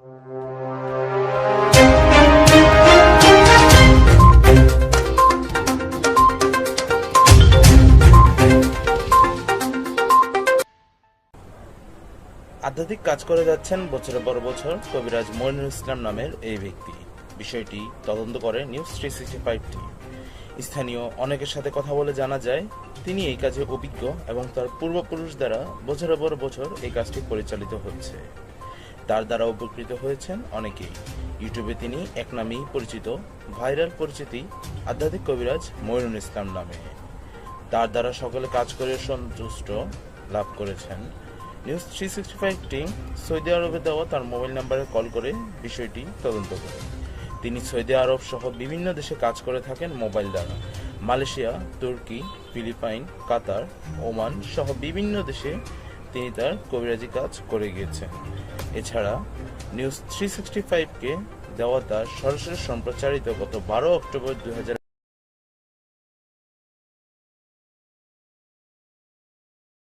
আধ্যাত্মিক কাজ করে যাচ্ছেন বছরের পর বছর কবিরাজ মইনুল ইসলাম নামের এই ব্যক্তি। বিষয়টি তদন্ত করে নিউজ 365 টিম। স্থানীয় অনেকের সাথে কথা বলে জানা যায়, তিনি এই কাজে অভিজ্ঞ এবং তার পূর্বপুরুষ দ্বারা বছরের পর বছর এই কাজটি পরিচালিত হচ্ছে। তার দ্বারা উপকৃত হয়েছেন অনেকেই। ইউটিউবে তিনি এক নামেই পরিচিত, ভাইরাল পরিচিতি আধ্যাত্মিক কবিরাজ মইনুল ইসলাম নামে। তার দ্বারা সকলে কাজ করে সন্তুষ্ট লাভ করেছেন। নিউজ 365 টিম সৌদি আরবে দেওয়া তার মোবাইল নাম্বারে কল করে বিষয়টি তদন্ত করে। তিনি সৌদি আরব সহ বিভিন্ন দেশে কাজ করে থাকেন মোবাইল দ্বারা। মালয়েশিয়া, তুর্কি, ফিলিপাইন, কাতার, ওমান সহ বিভিন্ন দেশে তিনি তার কবিরাজি কাজ করে গিয়েছেন। এছাড়া নিউজ 365 কে দেওয়া তার সরাসরি সম্প্রচারিত গত 12 অক্টোবর 2000